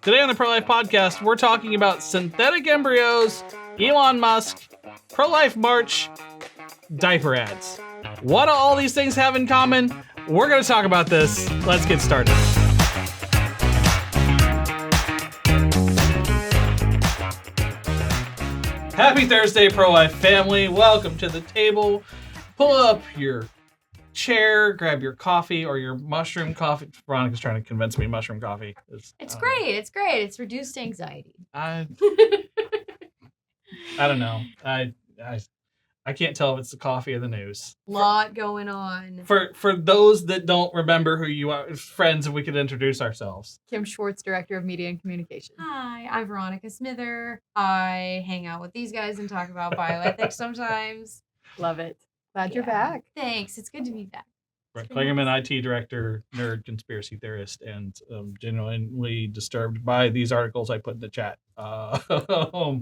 Today on the ProLife podcast, we're talking about synthetic embryos, Elon Musk, pro-life march, diaper ads. What do all these things have in common? We're going to talk about this. Let's get started. Happy Thursday, pro-life family. Welcome to the table. Pull up your chair, grab your coffee or your mushroom coffee. Veronica's trying to convince me mushroom coffee It's great. It's great. It's reduced anxiety. I don't know. I can't tell if it's the coffee or the news. Lot going on. For those that don't remember who you are, friends, if we could introduce ourselves. Kim Schwartz, Director of Media and Communication. Hi, I'm Veronica Smither. I hang out with these guys and talk about bioethics sometimes. Love it. Glad you're back. Thanks. It's good to be back. Brett Klingerman, IT Director, nerd, conspiracy theorist, and genuinely disturbed by these articles I put in the chat.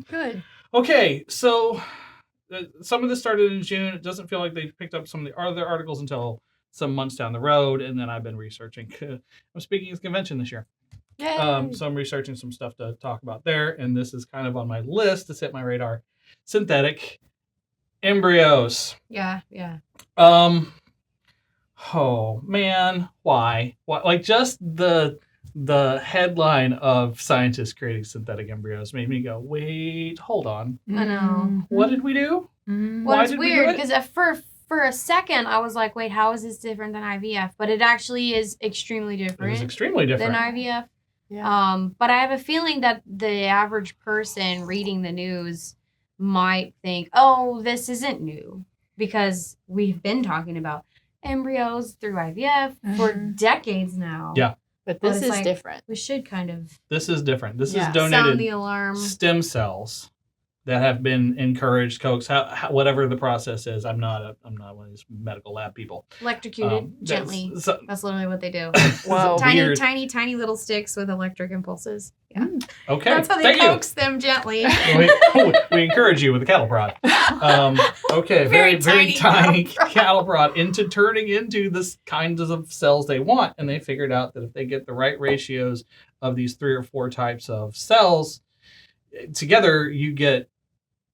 Good. Okay, so some of this started in June. It doesn't feel like they picked up some of the other articles until some months down the road, and then I've been researching. I'm speaking at the convention this year. Yay. So I'm researching some stuff to talk about there, and this is kind of on my list to hit my radar. Synthetic embryos. Yeah. Oh man, why? Like just the headline of scientists creating synthetic embryos made me go, wait, hold on. I know. What did we do? Well, Why it's did we do weird it? because for a second I was like, wait, how is this different than IVF? But it actually is extremely It different was extremely different. than IVF. Yeah. But I have a feeling that the average person reading the news might think, oh, this isn't new because we've been talking about embryos through IVF for decades now. Yeah. But this it's is like- different. We should kind of This is different. This Yeah. is sound donated the alarm. stem cells that have been encouraged, coaxed, whatever the process is. I'm not one of these medical lab people. Electrocuted gently. That's That's literally what they do. Whoa. Weird. Tiny little sticks with electric impulses. Yeah. okay. That's how they Thank you. coax them gently. we encourage you with a cattle prod. Okay, Very very tiny tiny cattle cattle prod into turning into this kinds of cells they want, and they figured out that if they get the right ratios of these 3 or 4 types of cells together, you get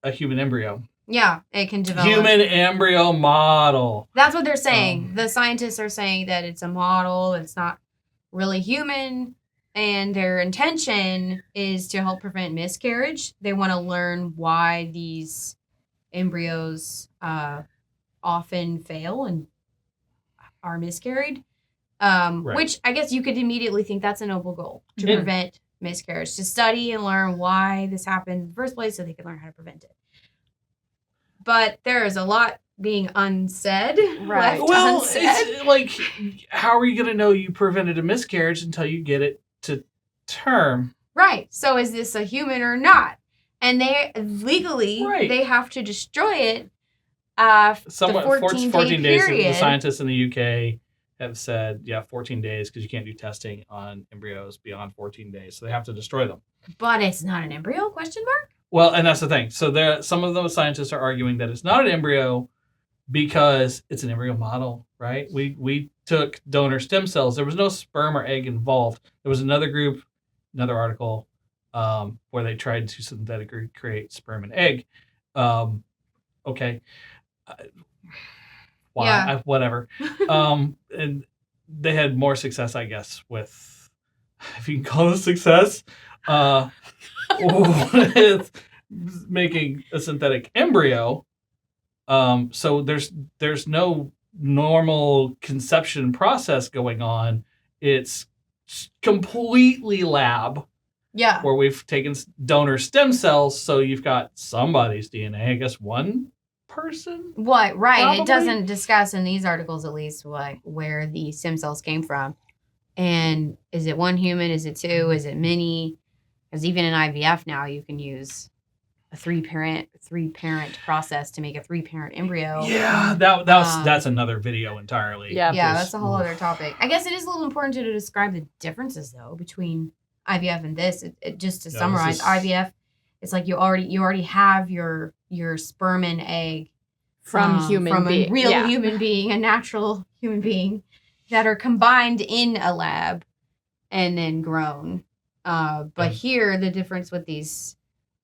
a human embryo. Yeah, it can develop. Human embryo model. That's what they're saying. The scientists are saying that it's a model. It's not really human. And their intention is to help prevent miscarriage. They want to learn why these embryos often fail and are miscarried. Which I guess you could immediately think that's a noble goal, to Yeah. prevent miscarriage, to study and learn why this happened in the first place so they can learn how to prevent it. But there is a lot being unsaid. Right. Left Well, unsaid. it's like, how are you going to know you prevented a miscarriage until you get it to term? Right. So is this a human or not? And they legally Right. they have to destroy it. Somewhat, the 14 days. The period. scientists in the UK have said, 14 days, because you can't do testing on embryos beyond 14 days. So they have to destroy them. But it's not an embryo? Question mark. Well, and that's the thing. So some of those scientists are arguing that it's not an embryo because it's an embryo model, right? We took donor stem cells. There was no sperm or egg involved. There was another group, another article, where they tried to synthetically create sperm and egg. Okay. Why? Yeah. Whatever. And they had more success, I guess, with, if you can call it success, with making a synthetic embryo. So there's no normal conception process going on. It's completely lab, Yeah. where we've taken donor stem cells. So you've got somebody's DNA, I guess one person. What? Right. Probably. It doesn't discuss in these articles, at least, where the stem cells came from. And is it one human? Is it 2? Is it many? Because even in IVF now, you can use a 3-parent process to make a 3-parent embryo. Yeah, that's another video entirely. Yeah. Yeah, that's a whole other topic. I guess it is a little important to describe the differences, though, between IVF and this. Just to summarize, IVF, it's like you already have your sperm and egg from a being. real Yeah. human being, a natural human being, that are combined in a lab and then grown. But Yeah. here, the difference with these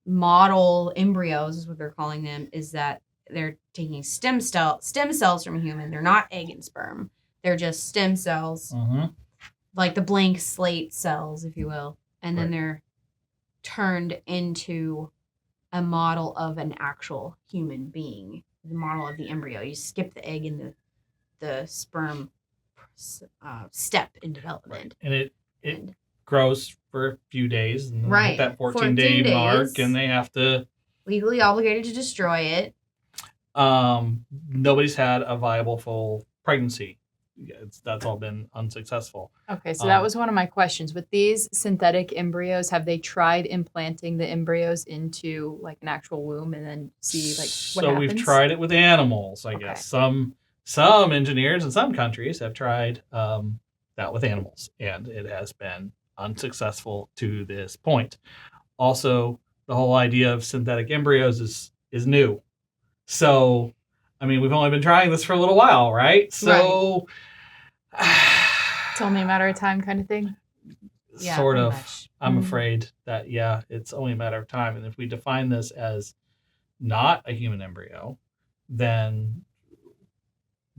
model embryos, is what they're calling them, is that they're taking stem cells from a human. They're not egg and sperm. They're just stem cells, like the blank slate cells, if you will. And then Right. they're turned into a model of an actual human being, the model of the embryo. You skip the egg and the sperm step in development. And it And- grows for a few days and then Right. hit that 14 14-day mark, days. and they have to. Legally obligated to destroy it. Nobody's had a viable full pregnancy. That's all been unsuccessful. Okay, so that was one of my questions. With these synthetic embryos, have they tried implanting the embryos into like an actual womb and then see like what So happens? we've tried it with animals, I Okay. guess. Some engineers in some countries have tried that with animals, and it has been unsuccessful to this point. Also, the whole idea of synthetic embryos is new. So, I mean, we've only been trying this for a little while, right? So, It's only a matter of time, kind of thing. Yeah, sort pretty of. much. I'm Mhm. afraid that, it's only a matter of time. And if we define this as not a human embryo, then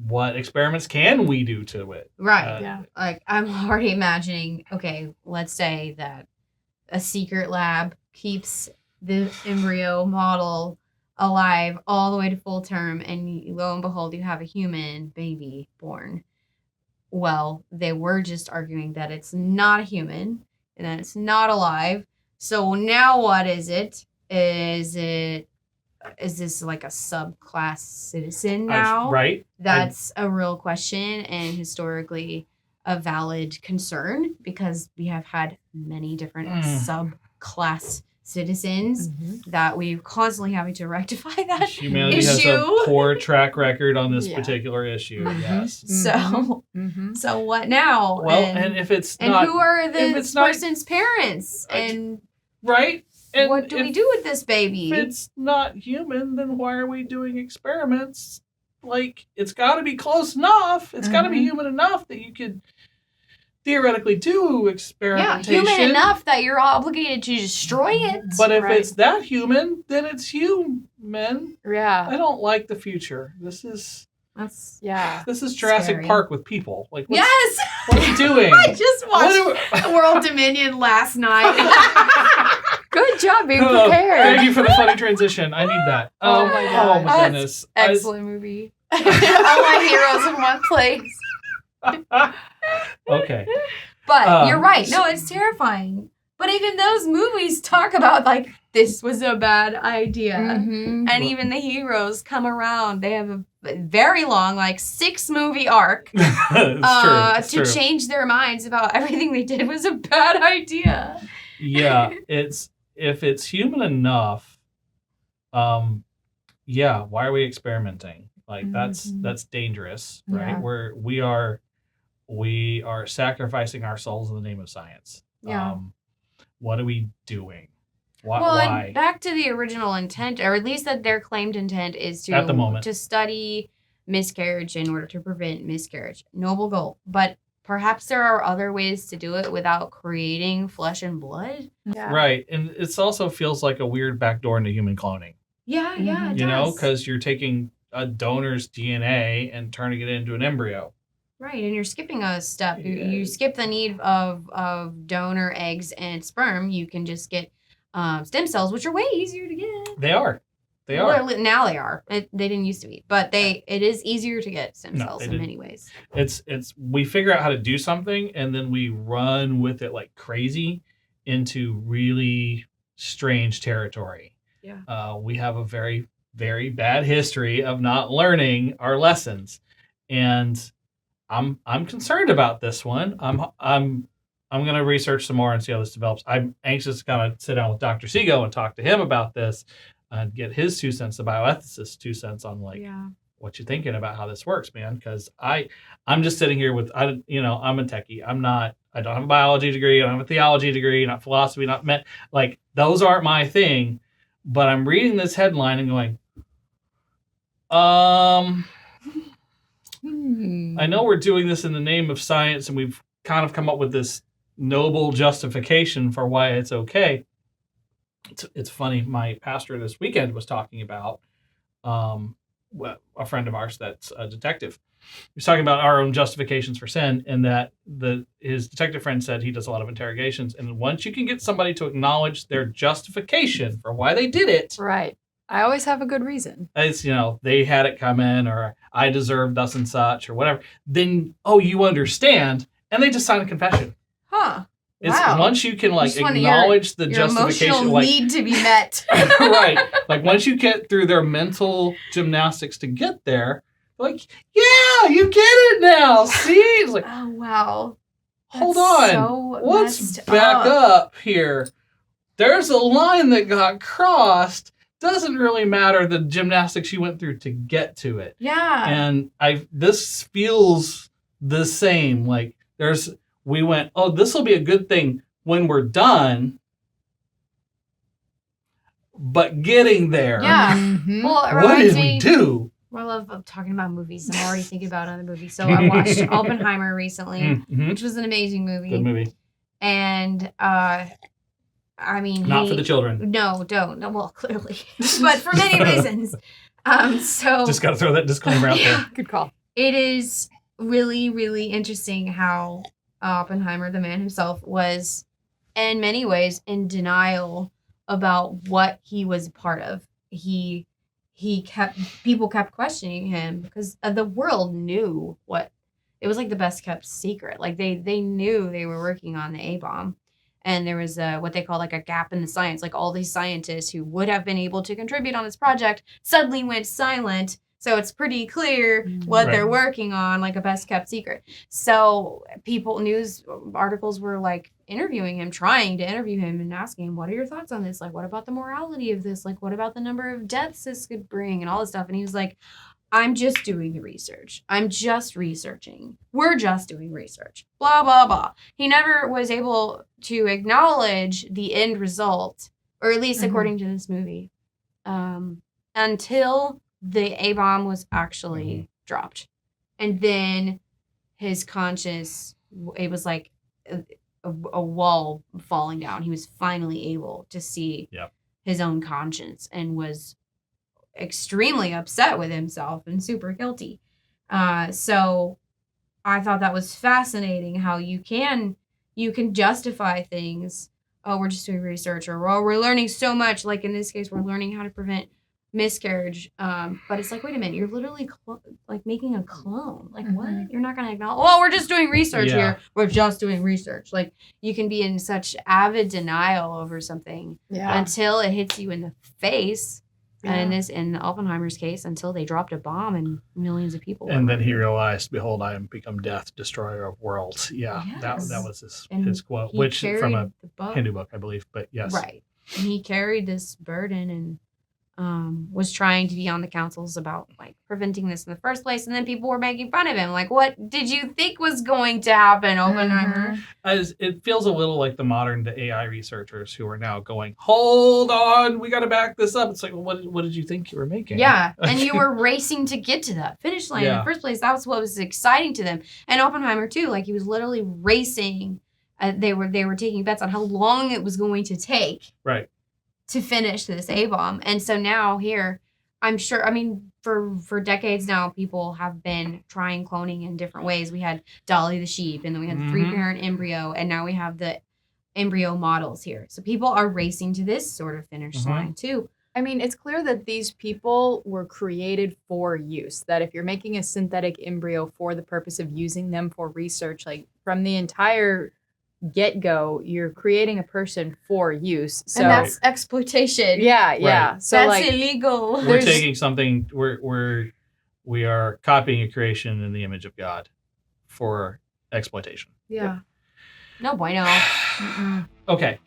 what experiments can we do to it? Right. Yeah. Like, I'm already imagining, okay, let's say that a secret lab keeps the embryo model alive all the way to full term, and lo and behold, you have a human baby born. Well, they were just arguing that it's not a human and that it's not alive. So now what is it? Is this like a subclass citizen now? Right? That's a real question, and historically a valid concern, because we have had many different subclass citizens that we're constantly having to rectify that Humanity issue. has a poor track record on this Yeah. particular issue. Mhm. Yes. So, Mm-hmm. so what now? Well, and if it's and not who are if this it's not- person's parents? And right, and what do we do with this baby? If it's not human, then why are we doing experiments? Like, it's got to be close enough. It's got to be Mhm. human enough that you could theoretically do Yeah, experimentation. human enough that you're obligated to destroy it. But if Right. it's that human, then it's human. Yeah. I don't like the future. This is Yeah. Jurassic Scary. Park with people. Like, what's, Yes! what are we doing? I just What watched are World Dominion last night. Good job being Oh, prepared. thank you for the funny transition. I need that. Oh my Oh God. my goodness. Excellent movie. All my heroes in one place. Okay. But you're right. so- No, it's terrifying. But even those movies talk about, like, this was a bad idea. Mhm. And even the heroes come around. They have a very long, like, 6-movie arc It's to true. change their minds about everything they did was a bad idea. Yeah, if it's human enough, why are we experimenting? Like, that's dangerous, right? Yeah. We are sacrificing our souls in the name of science. Yeah. What are we doing? Well, Why? and back to the original intent, or at least that their claimed intent is At the moment. to study miscarriage in order to prevent miscarriage. Noble goal. But perhaps there are other ways to do it without creating flesh and blood. Yeah. Right, and it also feels like a weird backdoor into human cloning. Yeah, Mhm. it You know, does. because you're taking a donor's DNA and turning it into an embryo. Right, and you're skipping a step. Yeah. You skip the need of donor eggs and sperm. You can just get stem cells, which are way easier to get. They are. Well, now they are. They didn't used to be, but it is easier to get stem No, cells they in didn't. many ways. It's we figure out how to do something and then we run with it like crazy into really strange territory. Yeah. We have a very, very bad history of not learning our lessons, and I'm concerned about this one. I'm going to research some more and see how this develops. I'm anxious to kind of sit down with Dr. Sego and talk to him about this and get his 2 cents, the bioethicist 2 cents on like what you thinking about how this works, man. Because I'm just sitting here with I'm a techie. I don't have a biology degree. I don't have a theology degree. Not philosophy. Not like those aren't my thing. But I'm reading this headline and going, I know we're doing this in the name of science, and we've kind of come up with this noble justification for why it's okay. It's funny. My pastor this weekend was talking about a friend of ours that's a detective. He was talking about our own justifications for sin, and that his detective friend said he does a lot of interrogations, and once you can get somebody to acknowledge their justification for why they did it, Right. I always have a good reason. it's, they had it coming, or I deserve thus and such, or whatever, then, you understand, and they just sign a confession. Huh. It's Wow. once you can Just want acknowledge the your justification, emotional need to be met. right? Like once you get through their mental gymnastics to get there, like, yeah, you get it now. See, it's like, Oh wow. hold That's on, so let's messed back up. up here. There's a line that got crossed. Doesn't really matter the gymnastics you went through to get to it. Yeah. And this feels the same. Like we went, this will be a good thing when we're done. But getting there, Yeah. Mhm. Well, it what reminds did we me. do? I love talking about movies. I'm already thinking about other movies. So I watched Oppenheimer recently, Mhm. which was an amazing movie. Good movie. And I mean, Not for the children. No, don't. No, well, clearly, but for many reasons. So Just got to throw that disclaimer out there. Good call. it is really, really interesting how Oppenheimer, the man himself, was in many ways in denial about what he was a part of. People kept questioning him because the world knew what it was, like the best kept secret. Like they knew they were working on the A-bomb, and there was what they call like a gap in the science. Like all these scientists who would have been able to contribute on this project suddenly went silent. So it's pretty clear what they're working on, like a best kept secret. So news articles were like trying to interview him and asking him, what are your thoughts on this? Like, what about the morality of this? Like, what about the number of deaths this could bring and all this stuff? And he was like, I'm just doing the research. I'm just researching. We're just doing research. Blah, blah, blah. He never was able to acknowledge the end result, or at least according to this movie, until the A-bomb was actually dropped. And then his conscience, it was like a wall falling down. He was finally able to see his own conscience and was extremely upset with himself and super guilty. So I thought that was fascinating how you can justify things. Oh, we're just doing research, or we're learning so much. Like in this case, we're learning how to prevent miscarriage. But it's like, wait a minute, you're literally like making a clone. Like what? You're not going to acknowledge, well, we're just doing research here. We're just doing research. Like you can be in such avid denial over something until it hits you in the face. And in Oppenheimer's case, until they dropped a bomb and millions of people. And then he realized, "Behold, I am become death, destroyer of worlds." Yeah, Yes. that was his quote, which from a Hindu book, I believe. But yes, right. And he carried this burden and was trying to be on the councils about like preventing this in the first place, and then people were making fun of him. Like, what did you think was going to happen, Oppenheimer? It feels a little like the modern AI researchers who are now going, "Hold on, we got to back this up." It's like, well, what did you think you were making? Yeah, and you were racing to get to that finish line in the first place. That was what was exciting to them, and Oppenheimer too. Like he was literally racing. They were taking bets on how long it was going to take. Right. To finish this A-bomb. And so now here, I'm sure, I mean, for decades now, people have been trying cloning in different ways. We had Dolly the sheep, and then we had the 3-parent embryo, and now we have the embryo models here. So people are racing to this sort of finish line too. I mean, it's clear that these people were created for use, that if you're making a synthetic embryo for the purpose of using them for research, like from the entire get-go, you're creating a person for use. So and that's exploitation. Yeah. So that's like illegal. We're taking something. We are copying a creation in the image of God for exploitation. Yeah. No bueno. Okay.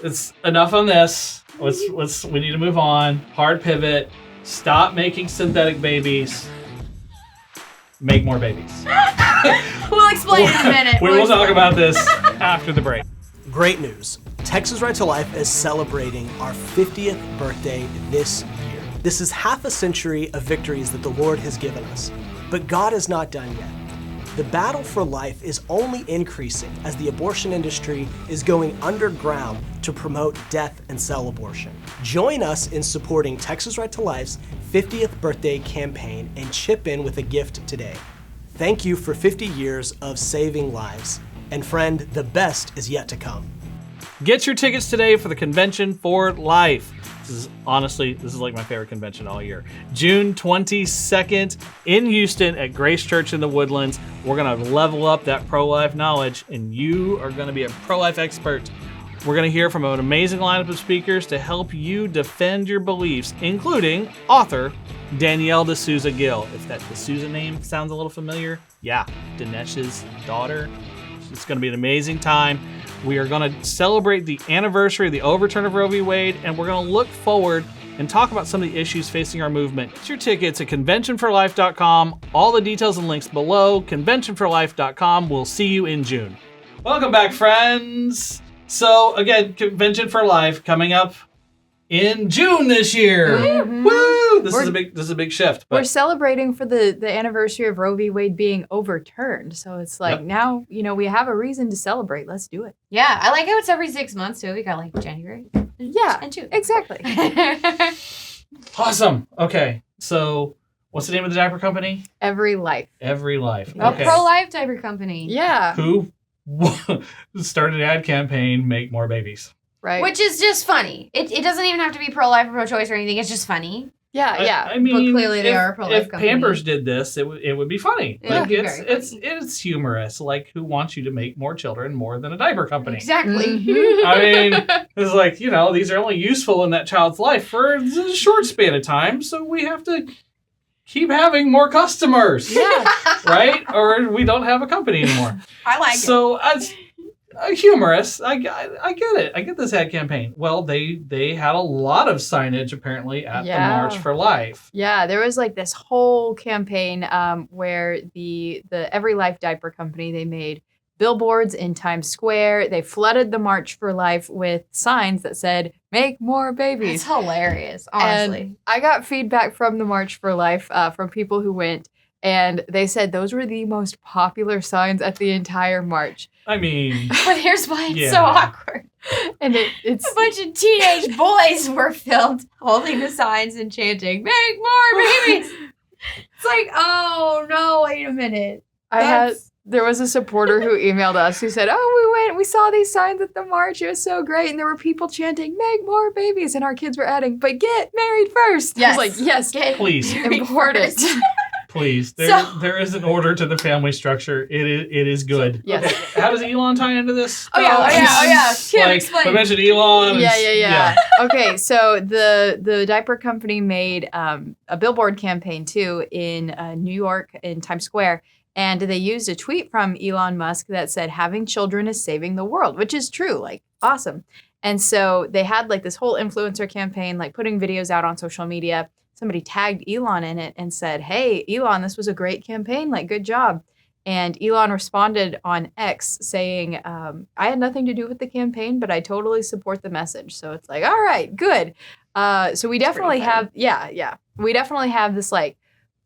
It's enough on this. We need to move on. Hard pivot. Stop making synthetic babies. Make more babies. We'll explain in a minute. We will talk about this after the break. Great news. Texas Right to Life is celebrating our 50th birthday this year. This is half a century of victories that the Lord has given us. But God is not done yet. the battle for life is only increasing as the abortion industry is going underground to promote death and sell abortion. Join us in supporting Texas Right to Life's 50th birthday campaign and chip in with a gift today. Thank you for 50 years of saving lives. And friend, the best is yet to come. Get your tickets today for the Convention for Life. This is like my favorite convention all year. June 22nd in Houston at Grace Church in the Woodlands. We're going to level up that pro-life knowledge, and you are going to be a pro-life expert. We're going to hear from an amazing lineup of speakers to help you defend your beliefs, including author Danielle D'Souza Gill. If that D'Souza name sounds a little familiar, yeah, Dinesh's daughter. It's going to be an amazing time. We are going to celebrate the anniversary of the overturn of Roe v. Wade, and we're going to look forward and talk about some of the issues facing our movement. Get your tickets at conventionforlife.com. All the details and links below, conventionforlife.com. We'll see you in June. Welcome back, friends. So, again, Convention for Life coming up in June this year. Mm-hmm. Woo! This is a big shift. We're celebrating for the anniversary of Roe v. Wade being overturned. So it's like now, we have a reason to celebrate. Let's do it. Yeah, I like how it's every 6 months too. We got like January. Yeah, and June. Exactly. Awesome. Okay, so what's the name of the diaper company? Every Life. Every Life. A Okay. pro-life diaper company. Yeah. Who started an ad campaign, make more babies. Right. Which is just funny. It doesn't even have to be pro-life or pro-choice or anything. It's just funny. Yeah. I mean, But clearly they are a pro-life if company. Pampers did this, it would be funny. It would be very It's humorous. Like, who wants you to make more children more than a diaper company? Exactly. Mhm. I mean, it's like, these are only useful in that child's life for a short span of time, so we have to keep having more customers, Yeah. right? Or we don't have a company anymore. I like it. So as humorous, I get it. I get this ad campaign. Well, they had a lot of signage apparently at the March for Life. Yeah, there was like this whole campaign where the Every Life diaper company, they made billboards in Times Square. They flooded the March for Life with signs that said, "Make more babies." It's hilarious, honestly. And I got feedback from the March for Life from people who went, and they said those were the most popular signs at the entire march. I mean, But here's why it's Yeah. so awkward. And it's A bunch of teenage boys were filmed holding the signs and chanting, "Make more babies!" It's like, oh no, wait a minute. There was a supporter who emailed us who said, "Oh, we saw these signs at the march. It was so great. And there were people chanting, 'Make more babies.' And our kids were adding, 'But get married first.'" Yes. I was like, yes, Get please, married important. first. please. There is an order to the family structure. It is good. Yes. Okay, how does Elon tie into this? Oh yeah. Kim, Like, explain. we mentioned Elon. Yeah. Okay, so the diaper company made a billboard campaign too in New York in Times Square, and they used a tweet from Elon Musk that said, "Having children is saving the world," which is true, like awesome. And so they had like this whole influencer campaign, like putting videos out on social media. Somebody tagged Elon in it and said, "Hey, Elon, this was a great campaign, like good job." And Elon responded on X saying, "I had nothing to do with the campaign, but I totally support the message." So it's like, all right, good. So we definitely have, we definitely have this like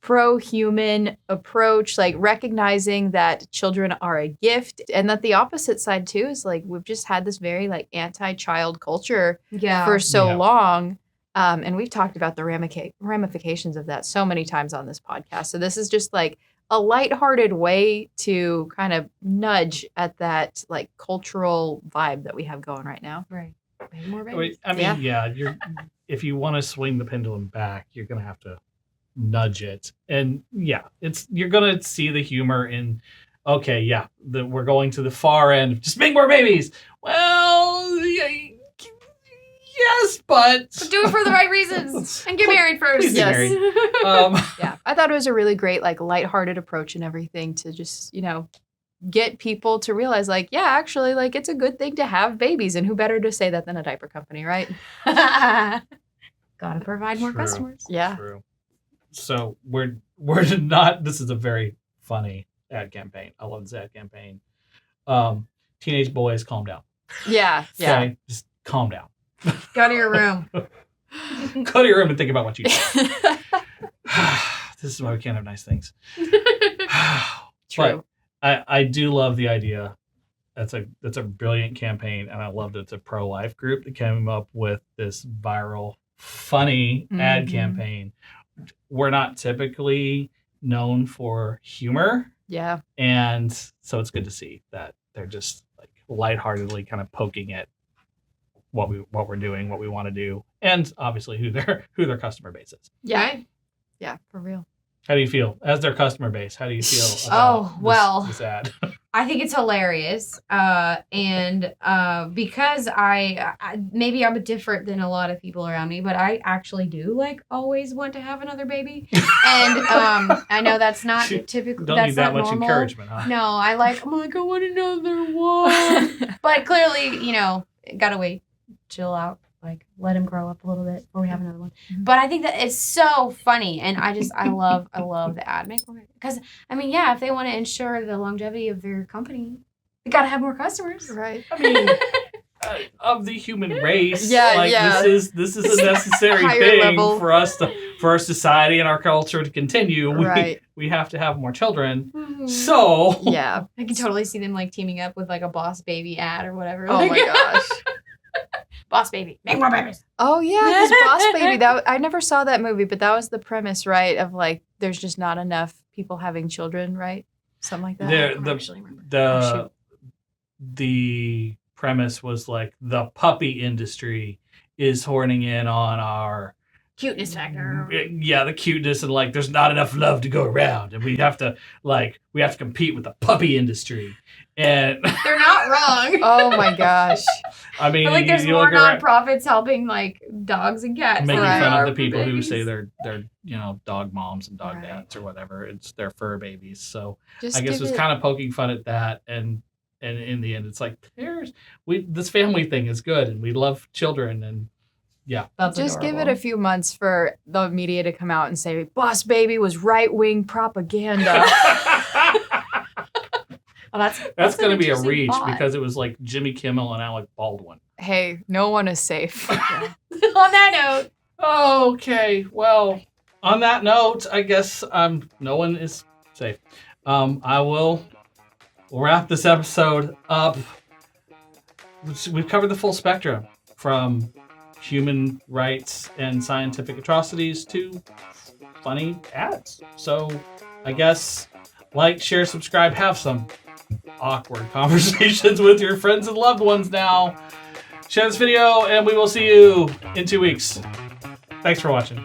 pro-human approach, like recognizing that children are a gift, and that the opposite side too is like we've just had this very like anti-child culture for so Yeah. long. And we've talked about the ramifications of that so many times on this podcast. So this is just like a lighthearted way to kind of nudge at that like cultural vibe that we have going right now. Right. Make more babies. Wait, I mean, if you want to swing the pendulum back, you're gonna have to nudge it, and you're gonna see the humor in. Okay, we're going to the far end. Just make more babies. Well, yes, but Do it for the right reasons and get married first. Please get married. Yeah, I thought it was a really great like lighthearted approach and everything to just get people to realize like, yeah, actually like it's a good thing to have babies, and who better to say that than a diaper company, right? Gotta provide more True. customers. Yeah. True. So we're not. This is a very funny ad campaign. I love this ad campaign. Teenage boys, calm down. Yeah. Okay? Just calm down. Go to your room. Go to your room and think about what you do. This is why we can't have nice things. True. I do love the idea. That's a brilliant campaign, and I love that it's a pro-life group that came up with this viral, funny ad campaign. We're not typically known for humor, Yeah. and so it's good to see that they're just like lightheartedly kind of poking at what we're doing, what we want to do, and obviously who their customer base is. Yeah. Yeah, for real. How do you feel as their customer base? How do you feel about this ad? I think it's hilarious. And because I maybe I'm different than a lot of people around me, but I actually do like always want to have another baby. And I know that's not typical. Don't That's need that not much normal. encouragement, huh? No, I want another one. But clearly, gotta wait, chill out. Like, let him grow up a little bit before we have another one. But I think that it's so funny, and I love the ad. Because, if they want to ensure the longevity of their company, they got to have more customers. Right. I mean, of the human race, Yeah. this is a necessary Higher thing level. for our society and our culture to continue. Right. We have to have more children. Mhm. So Yeah. I can totally see them like teaming up with like a Boss Baby ad or whatever. Oh my gosh. Boss Baby, make more babies. Oh yeah, because Boss Baby. I never saw that movie, but that was the premise, right? Of like, there's just not enough people having children, right? Something like that. There- I don't actually remember. the premise was like the puppy industry is horning in on our Cuteness factor. the cuteness, and like there's not enough love to go around, and we have to compete with the puppy industry. And They're not wrong. Oh my gosh. I mean, But like, there's you more look around, nonprofits helping like dogs and cats. making than Right. there fun are of the for people who babies. say they're dog moms and dog Right. dads or whatever. It's their fur babies. So Just I guess give it was kind of poking fun at that, and in the end, it's like this family thing is good, and we love children, and That's Just give it adorable. a few months for the media to come out and say Boss Baby was right-wing propaganda. Oh, that's an going to be a interesting reach thought. because it was like Jimmy Kimmel and Alec Baldwin. Hey, no one is safe. On that note, Okay, well, on that note, I guess no one is safe. I will wrap this episode up. We've covered the full spectrum from human rights and scientific atrocities to funny ads. So I guess like, share, subscribe, have some awkward conversations with your friends and loved ones now. Share this video, and we will see you in 2 weeks. Thanks for watching.